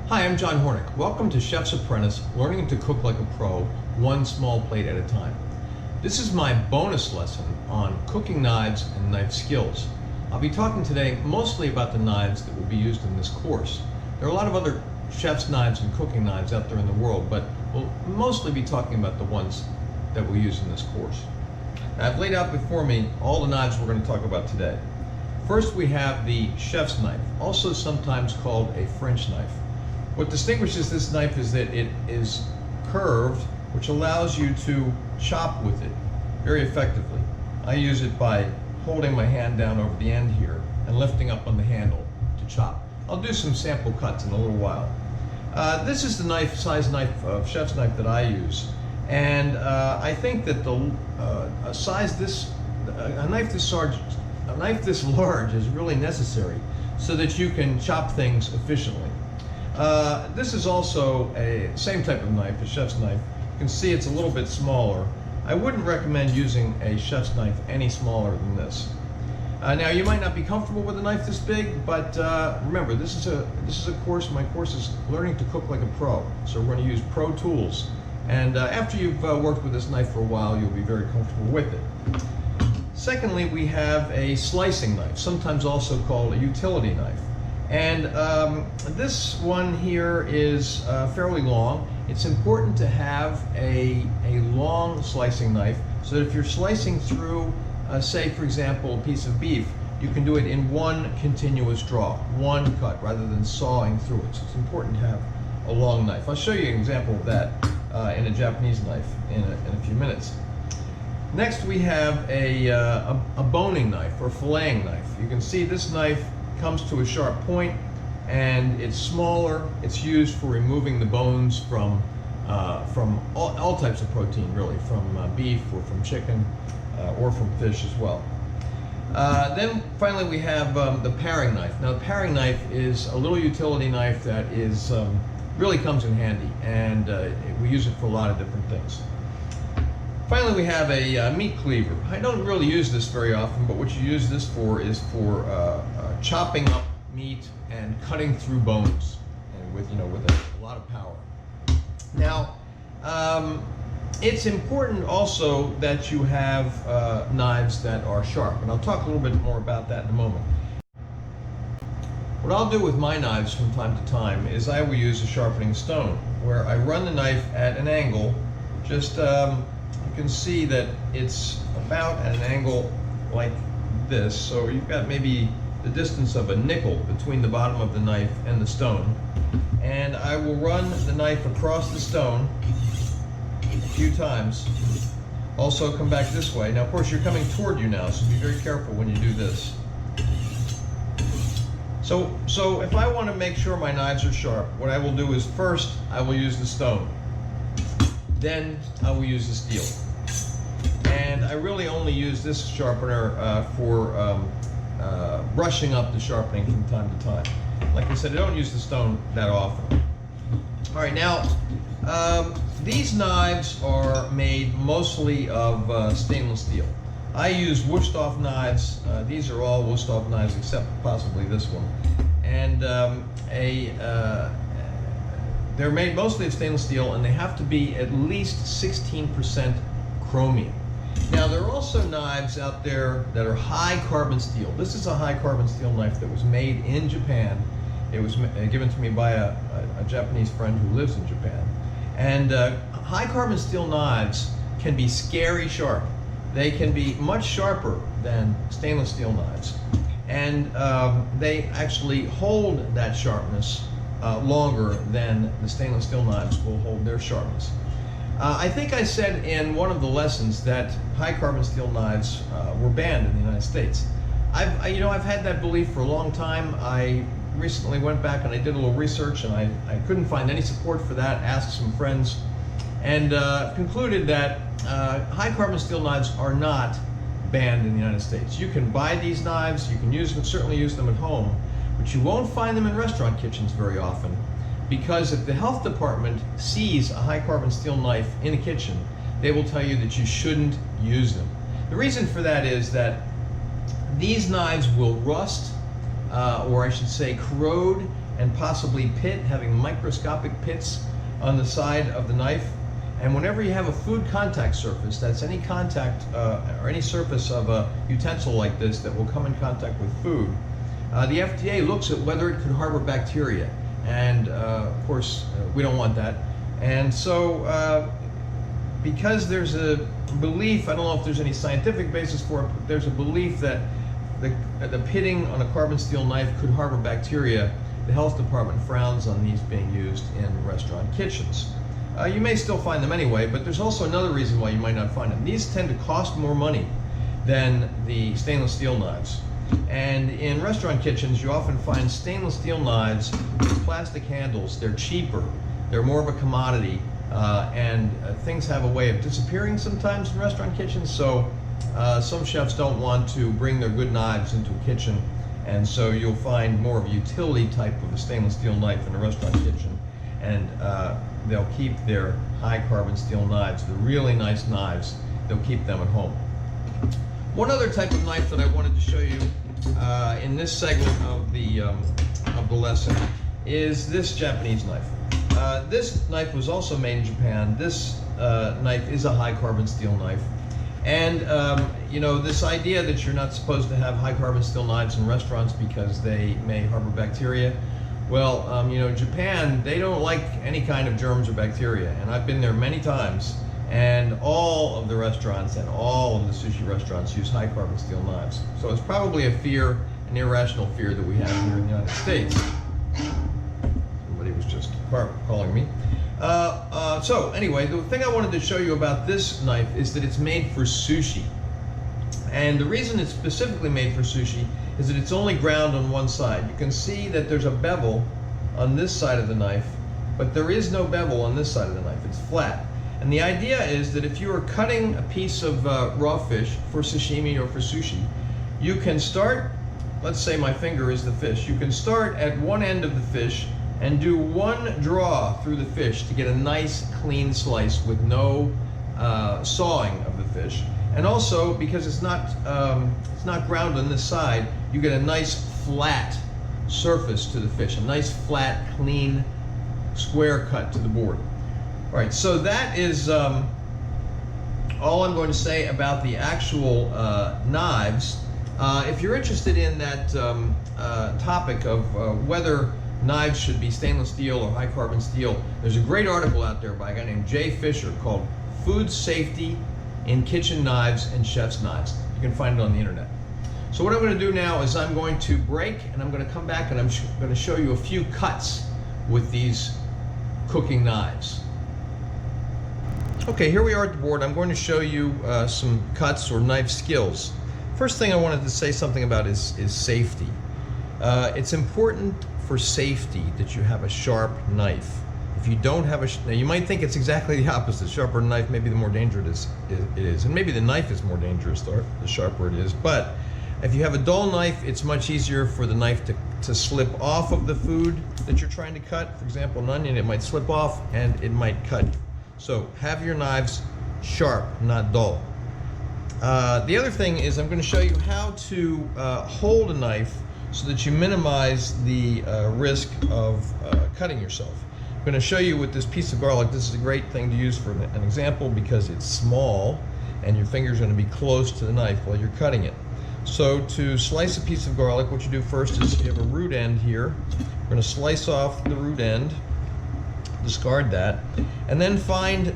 Hi, I'm John Hornick. Welcome to Chef's Apprentice, learning to cook like a pro, one small plate at a time. This is my bonus lesson on cooking knives and knife skills. I'll be talking today mostly about the knives that will be used in this course. There are a lot of other chef's knives and cooking knives out there in the world, but we'll mostly be talking about the ones that we'll use in this course. Now, I've laid out before me all the knives we're going to talk about today. First, we have the chef's knife, also sometimes called a French knife. What distinguishes this knife is that it is curved, which allows you to chop with it very effectively. I use it by holding my hand down over the end here and lifting up on the handle to chop. I'll do some sample cuts in a little while. This is the size knife, chef's knife that I use, and I think that a knife this large is really necessary so that you can chop things efficiently. This is also a same type of knife, a chef's knife. You can see it's a little bit smaller. I wouldn't recommend using a chef's knife any smaller than this. Now, you might not be comfortable with a knife this big, but remember, this is a course. My course is learning to cook like a pro. So we're going to use pro tools, and after you've worked with this knife for a while, you'll be very comfortable with it. Secondly, we have a slicing knife, sometimes also called a utility knife. And this one here is fairly long. It's important to have a long slicing knife so that if you're slicing through, say for example, a piece of beef, you can do it in one continuous draw, one cut, rather than sawing through it. So it's important to have a long knife. I'll show you an example of that in a Japanese knife in a few minutes. Next, we have a boning knife or filleting knife. You can see this knife comes to a sharp point, and it's smaller. It's used for removing the bones from all types of protein, really, from beef or from chicken or from fish as well. Then finally we have the paring knife. Now, the paring knife is a little utility knife that is really comes in handy, and we use it for a lot of different things. Finally, we have a meat cleaver. I don't really use this very often, but what you use this for is for chopping up meat and cutting through bones, and with a lot of power. Now, it's important also that you have knives that are sharp, and I'll talk a little bit more about that in a moment. What I'll do with my knives from time to time is I will use a sharpening stone, where I run the knife at an angle. Just you can see that it's about at an angle like this, so you've got maybe the distance of a nickel between the bottom of the knife and the stone. And I will run the knife across the stone a few times. Also come back this way. Now, of course, you're coming toward you now, so be very careful when you do this. So if I want to make sure my knives are sharp, what I will do is first I will use the stone. Then I will use the steel. And I really only use this sharpener for brushing up the sharpening from time to time. Like I said, I don't use the stone that often. All right, now these knives are made mostly of stainless steel. I use Wusthof knives. These are all Wusthof knives except possibly this one. And they're made mostly of stainless steel, and they have to be at least 16% chromium. Now, there are also knives out there that are high carbon steel. This is a high carbon steel knife that was made in Japan. It was given to me by a Japanese friend who lives in Japan. And high carbon steel knives can be scary sharp. They can be much sharper than stainless steel knives. And they actually hold that sharpness longer than the stainless steel knives will hold their sharpness. I think I said in one of the lessons that high carbon steel knives were banned in the United States. I've had that belief for a long time. I recently went back and I did a little research, and I couldn't find any support for that. Asked some friends, and concluded that high carbon steel knives are not banned in the United States. You can buy these knives, you can use them, certainly use them at home, but you won't find them in restaurant kitchens very often, because if the health department sees a high carbon steel knife in a kitchen, they will tell you that you shouldn't use them. The reason for that is that these knives will rust, or I should say corrode, and possibly having microscopic pits on the side of the knife. And whenever you have a food contact surface, that's any contact or any surface of a utensil like this that will come in contact with food, the FDA looks at whether it could harbor bacteria. And of course, we don't want that. And so, because there's a belief, I don't know if there's any scientific basis for it, but there's a belief that the pitting on a carbon steel knife could harbor bacteria, the health department frowns on these being used in restaurant kitchens. You may still find them anyway, but there's also another reason why you might not find them. These tend to cost more money than the stainless steel knives. And in restaurant kitchens, you often find stainless steel knives with plastic handles. They're cheaper, they're more of a commodity, and things have a way of disappearing sometimes in restaurant kitchens, so some chefs don't want to bring their good knives into a kitchen, and so you'll find more of a utility type of a stainless steel knife in a restaurant kitchen, and they'll keep their high carbon steel knives, the really nice knives, they'll keep them at home. One other type of knife that I wanted to show you in this segment of the lesson is this Japanese knife. This knife was also made in Japan. This knife is a high carbon steel knife. And you know, this idea that you're not supposed to have high carbon steel knives in restaurants because they may harbor bacteria, well, you know, Japan, they don't like any kind of germs or bacteria. And I've been there many times, and all of the restaurants and all of the sushi restaurants use high carbon steel knives. So it's probably a fear, an irrational fear that we have here in the United States. Somebody was just calling me. So anyway, the thing I wanted to show you about this knife is that it's made for sushi. And the reason it's specifically made for sushi is that it's only ground on one side. You can see that there's a bevel on this side of the knife, but there is no bevel on this side of the knife. It's flat. And the idea is that if you are cutting a piece of raw fish for sashimi or for sushi, you can start, let's say my finger is the fish, you can start at one end of the fish and do one draw through the fish to get a nice clean slice with no sawing of the fish. And also, because it's not ground on this side, you get a nice flat surface to the fish, a nice flat, clean, square cut to the board. All right, so that is all I'm going to say about the actual knives. If you're interested in that topic of whether knives should be stainless steel or high carbon steel, there's a great article out there by a guy named Jay Fisher called Food Safety in Kitchen Knives and Chef's Knives. You can find it on the internet. So what I'm going to do now is I'm going to break, and I'm going to come back and I'm going to show you a few cuts with these cooking knives. Okay, here we are at the board. I'm going to show you some cuts or knife skills. First thing I wanted to say something about is safety. It's important for safety that you have a sharp knife. If you don't have now you might think it's exactly the opposite. Sharper knife, maybe the more dangerous it is. And maybe the knife is more dangerous the sharper it is. But if you have a dull knife, it's much easier for the knife to slip off of the food that you're trying to cut. For example, an onion, it might slip off and it might cut you. So have your knives sharp, not dull. The other thing is I'm going to show you how to hold a knife so that you minimize the risk of cutting yourself. I'm going to show you with this piece of garlic. This is a great thing to use for an example because it's small and your finger's going to be close to the knife while you're cutting it. So to slice a piece of garlic, what you do first is you have a root end here. We're going to slice off the root end, discard that, and then find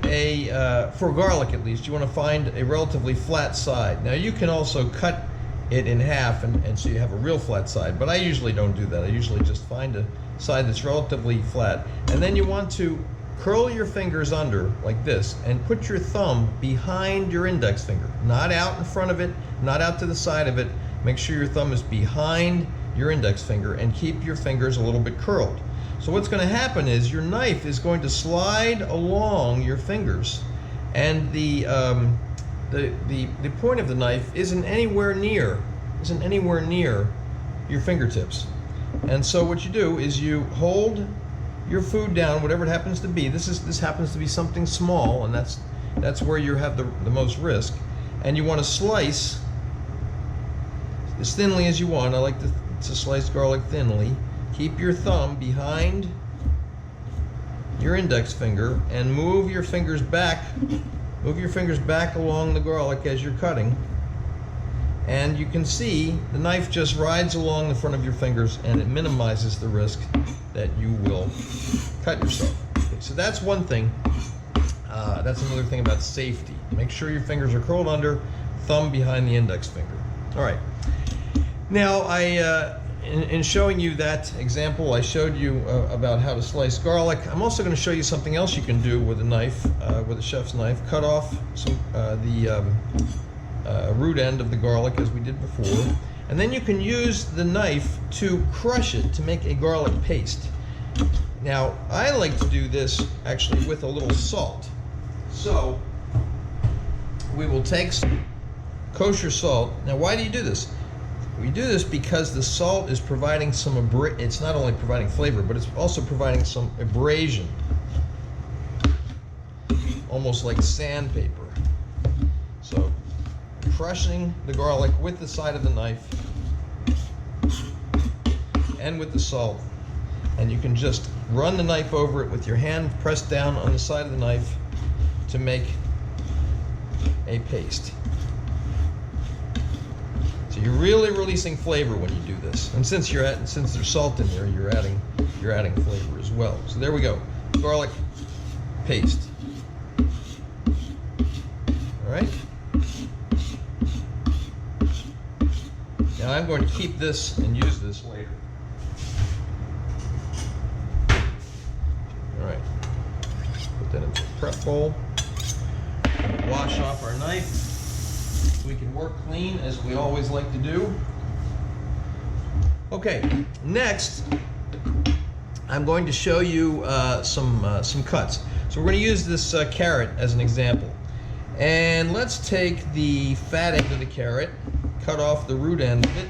for garlic at least, you want to find a relatively flat side. Now you can also cut it in half and so you have a real flat side, but I usually don't do that. I usually just find a side that's relatively flat, and then you want to curl your fingers under like this and put your thumb behind your index finger, not out in front of it, not out to the side of it. Make sure your thumb is behind your index finger and keep your fingers a little bit curled. So what's going to happen is your knife is going to slide along your fingers, and the point of the knife isn't anywhere near your fingertips. And so what you do is you hold your food down, whatever it happens to be. This happens to be something small, and that's where you have the most risk. And you want to slice as thinly as you want. I like to slice garlic thinly. keep your thumb behind your index finger and move your fingers back. Move your fingers back along the garlic as you're cutting. And you can see the knife just rides along the front of your fingers, and it minimizes the risk that you will cut yourself. Okay, so that's one thing. That's another thing about safety. Make sure your fingers are curled under, thumb behind the index finger. All right. Now, in showing you that example, I showed you about how to slice garlic. I'm also going to show you something else you can do with a knife, with a chef's knife. Cut off the root end of the garlic, as we did before, and then you can use the knife to crush it to make a garlic paste. Now, I like to do this actually with a little salt. So we will take some kosher salt. Now, why do you do this? We do this because the salt is providing some it's not only providing flavor, but it's also providing some abrasion, almost like sandpaper. So, crushing the garlic with the side of the knife and with the salt, and you can just run the knife over it with your hand pressed down on the side of the knife to make a paste. So you're really releasing flavor when you do this, and since there's salt in there, you're adding flavor as well. So there we go, garlic paste. All right. Now I'm going to keep this and use this later. All right. Put that into a prep bowl. Wash off our knife so we can work clean, as we always like to do. Okay, next I'm going to show you some cuts. So we're going to use this carrot as an example. And let's take the fat end of the carrot, cut off the root end of it.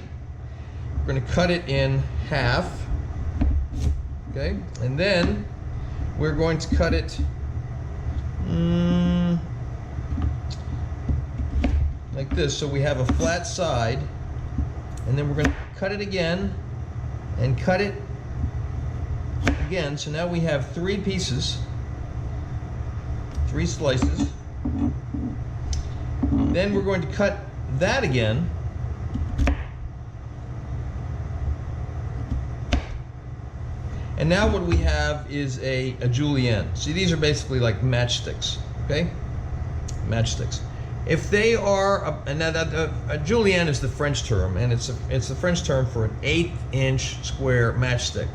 We're going to cut it in half. Okay, and then we're going to cut it like this, so we have a flat side, and then we're going to cut it again and cut it again. So now we have 3 pieces, 3 slices. Then we're going to cut that again, and now what we have is a julienne. See, these are basically like matchsticks, okay? Matchsticks. If they are, a julienne is the French term, and it's the French term for an 1/8-inch square matchstick.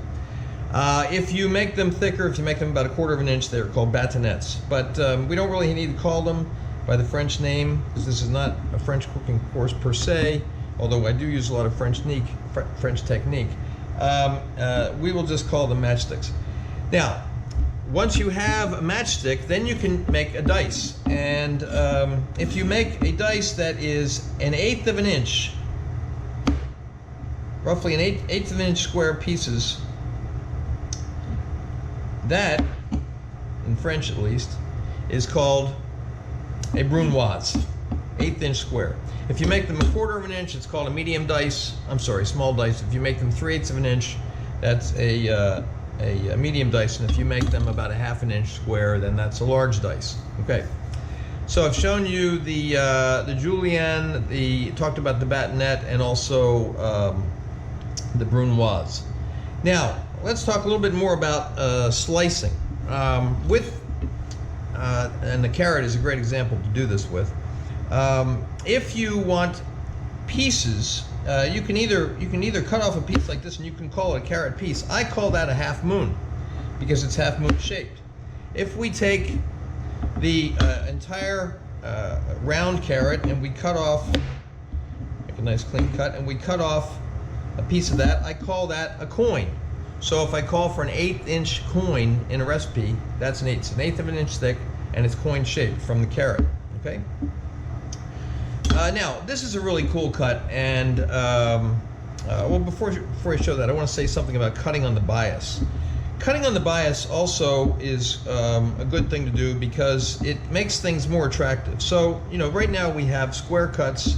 If you make them thicker, if you make them about 1/4 of an inch, they're called bâtonnets. But we don't really need to call them by the French name, because this is not a French cooking course per se, although I do use a lot of French technique. We will just call them matchsticks. Now, once you have a matchstick, then you can make a dice. And if you make a dice that is 1/8 of an inch, roughly 1/8 of an inch square pieces, that, in French at least, is called a brunoise, 1/8 inch square. If you make them 1/4 of an inch, it's called a medium dice. I'm sorry, small dice. If you make them 3/8 of an inch, that's a medium dice, and if you make them about 1/2 inch square, then that's a large dice. Okay, so I've shown you the julienne, talked about the bâtonnet, and also the brunoise. Now let's talk a little bit more about slicing. And the carrot is a great example to do this with. If you want pieces, you can either cut off a piece like this, and you can call it a carrot piece. I call that a half moon because it's half moon shaped. If we take the entire round carrot and we cut off, make a nice clean cut, and we cut off a piece of that, I call that a coin. So if I call for an 1/8 inch coin in a recipe, that's an 1/8 of an inch thick, and it's coin shaped from the carrot. Okay. Now this is a really cool cut, and well, before I show that, I want to say something about cutting on the bias. Cutting on the bias also is a good thing to do because it makes things more attractive. So, right now we have square cuts.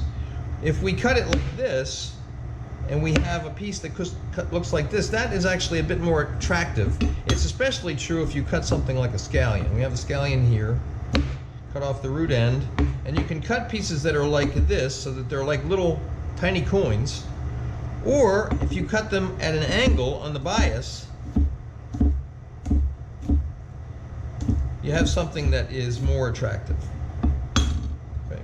If we cut it like this, and we have a piece that looks like this, that is actually a bit more attractive. It's especially true if you cut something like a scallion. We have a scallion here, cut off the root end, and you can cut pieces that are like this, so that they're like little tiny coins, or if you cut them at an angle on the bias, you have something that is more attractive. Okay.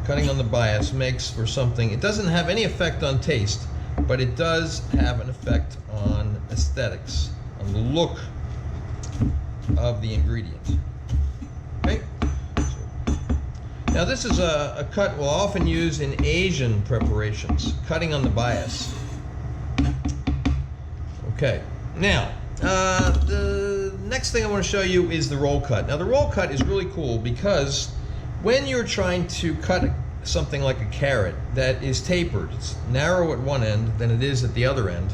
Cutting on the bias makes for something, it doesn't have any effect on taste, but it does have an effect on aesthetics, on the look of the ingredient. Okay. Now this is a cut we'll often use in Asian preparations, cutting on the bias. Okay. Now, the next thing I want to show you is the roll cut. Now the roll cut is really cool because when you're trying to cut something like a carrot that is tapered, it's narrow at one end than it is at the other end,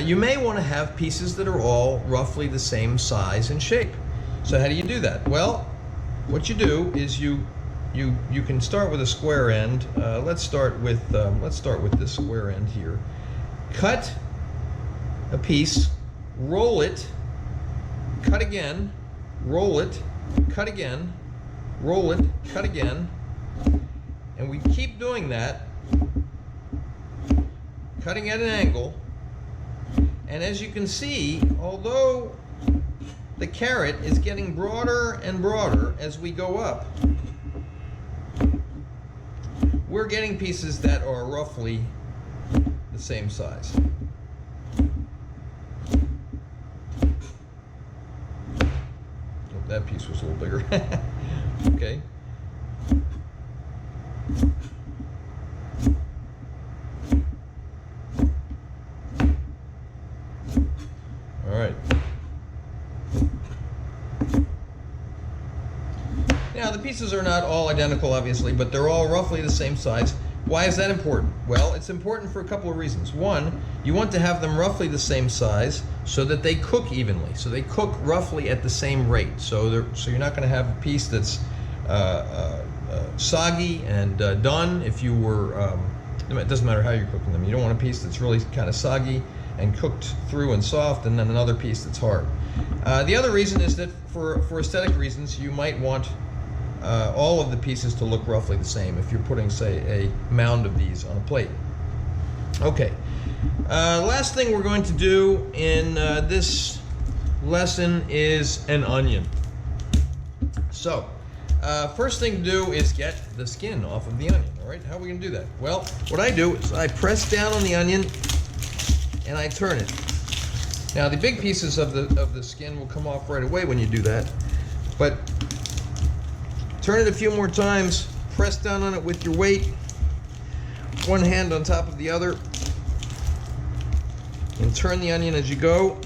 you may want to have pieces that are all roughly the same size and shape. So how do you do that? Well, what you do is you can start with a square end. Let's start with this square end here. Cut a piece, roll it, cut again, roll it, cut again, roll it, cut again, and we keep doing that, cutting at an angle. And as you can see, although the carrot is getting broader and broader as we go up, we're getting pieces that are roughly the same size. That piece was a little bigger. Okay. All right. Now the pieces are not all identical, obviously, but they're all roughly the same size. Why is that important? Well, it's important for a couple of reasons. One, you want to have them roughly the same size so that they cook evenly. So they cook roughly at the same rate. So you're not going to have a piece that's soggy and done if you were, it doesn't matter how you're cooking them. You don't want a piece that's really kind of soggy and cooked through and soft, and then another piece that's hard. The other reason is that for aesthetic reasons, you might want all of the pieces to look roughly the same if you're putting, say, a mound of these on a plate. Okay, last thing we're going to do in this lesson is an onion. So, first thing to do is get the skin off of the onion. All right, how are we going to do that? Well, what I do is I press down on the onion and I turn it. Now, the big pieces of the skin will come off right away when you do that, but turn it a few more times, press down on it with your weight, one hand on top of the other, and turn the onion as you go.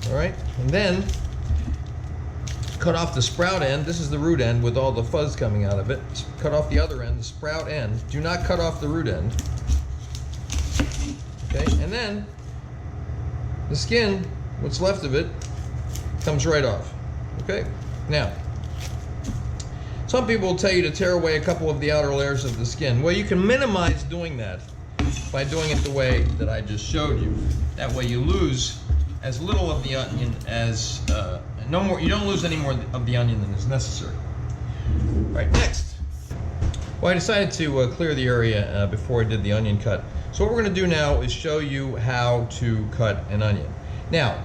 All right, and then cut off the sprout end. This is the root end with all the fuzz coming out of it. Cut off the other end, the sprout end. Do not cut off the root end. Okay, and then the skin, what's left of it, comes right off. Okay, now, some people will tell you to tear away a couple of the outer layers of the skin. Well, you can minimize doing that by doing it the way that I just showed you. That way you lose as little of the onion as, no more, you don't lose any more of the onion than is necessary. All right, next. Well, I decided to clear the area before I did the onion cut. So what we're going to do now is show you how to cut an onion. Now,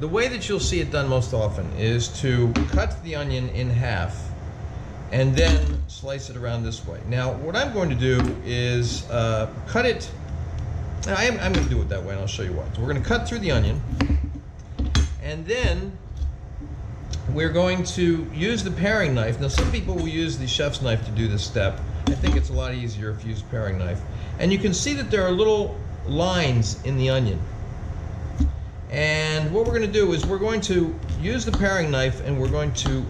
the way that you'll see it done most often is to cut the onion in half and then slice it around this way. Now, what I'm going to do is cut it. I'm going to do it that way, and I'll show you why. So we're going to cut through the onion, and then we're going to use the paring knife. Now, some people will use the chef's knife to do this step. I think it's a lot easier if you use a paring knife. And you can see that there are little lines in the onion. And what we're going to do is we're going to use the paring knife and we're going to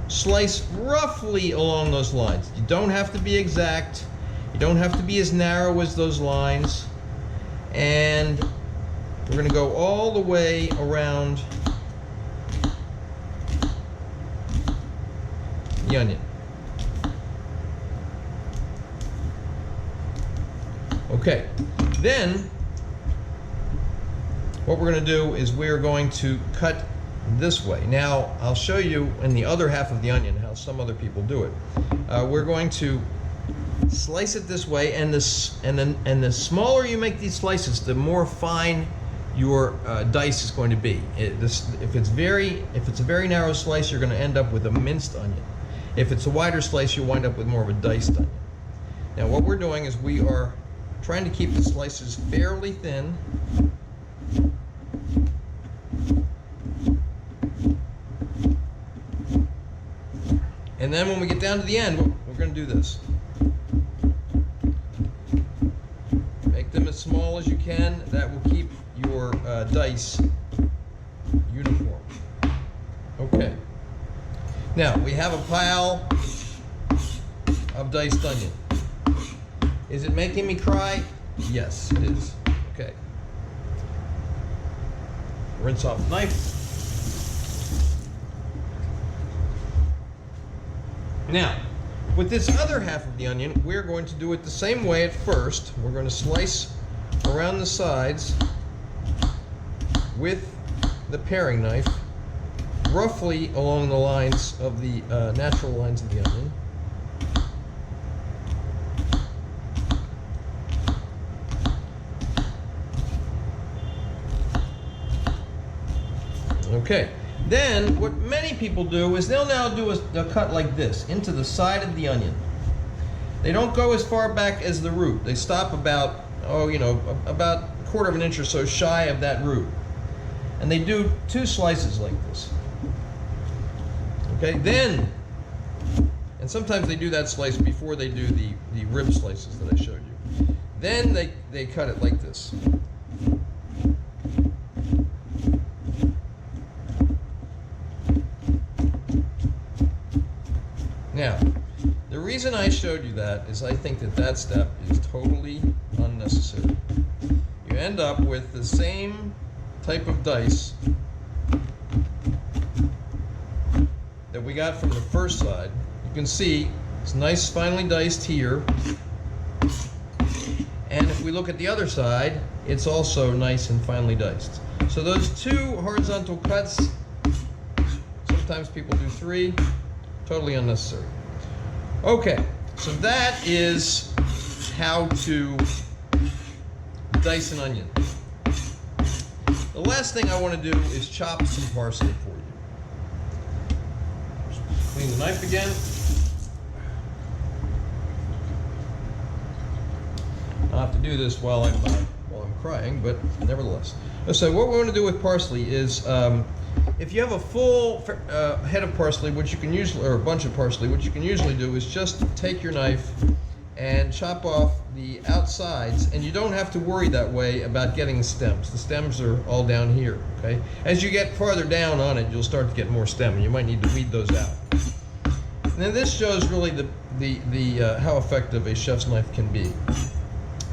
slice roughly along those lines. You don't have to be exact. You don't have to be as narrow as those lines. And we're going to go all the way around the onion. Okay, then what we're going to do is we're going to cut this way. Now I'll show you in the other half of the onion how some other people do it. We're going to slice it this way, and the smaller you make these slices, the more fine your dice is going to be. If it's a very narrow slice, you're going to end up with a minced onion. If it's a wider slice, you'll wind up with more of a diced onion. Now what we're doing is we are trying to keep the slices fairly thin. And then when we get down to the end, we're going to do this. Make them as small as you can. That will keep your dice uniform. Okay. Now, we have a pile of diced onion. Is it making me cry? Yes, it is. Okay. Rinse off the knife. Now, with this other half of the onion, we're going to do it the same way at first. We're going to slice around the sides with the paring knife, roughly along the lines of the natural lines of the onion. Okay. Then, what many people do is they'll now do a cut like this, into the side of the onion. They don't go as far back as the root. They stop about, about a quarter of an inch or so shy of that root. And they do 2 slices like this. Okay, then, and sometimes they do that slice before they do the rib slices that I showed you. Then they cut it like this. Now, the reason I showed you that is I think that step is totally unnecessary. You end up with the same type of dice that we got from the first side. You can see it's nice finely diced here. And if we look at the other side, it's also nice and finely diced. So those 2 horizontal cuts, sometimes people do 3. Totally unnecessary. Okay, so that is how to dice an onion. The last thing I want to do is chop some parsley for you. Just clean the knife again. I'll have to do this while I'm crying, but nevertheless. So what we want to do with parsley is if you have a full head of parsley, which you can usually, or a bunch of parsley, what you can usually do is just take your knife and chop off the outsides, and you don't have to worry that way about getting the stems. The stems are all down here, okay? As you get farther down on it, you'll start to get more stem, and you might need to weed those out. And then this shows really how effective a chef's knife can be.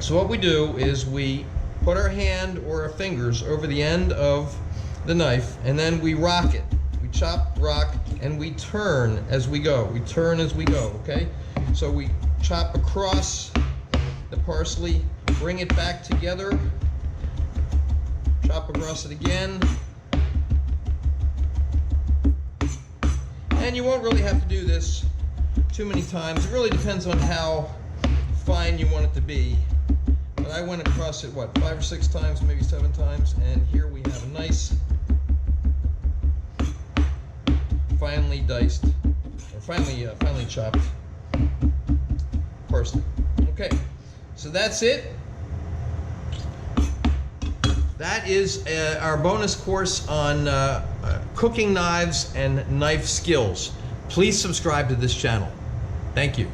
So what we do is we put our hand or our fingers over the end of the knife, and then we rock it. We chop, rock, and we turn as we go. We turn as we go, okay? So we chop across the parsley, bring it back together, chop across it again. And you won't really have to do this too many times. It really depends on how fine you want it to be. But I went across it, 5 or 6 times, maybe 7 times, and here we have a nice finely diced, or finely chopped parsley. Okay, so that's it. That is our bonus course on cooking knives and knife skills. Please subscribe to this channel. Thank you.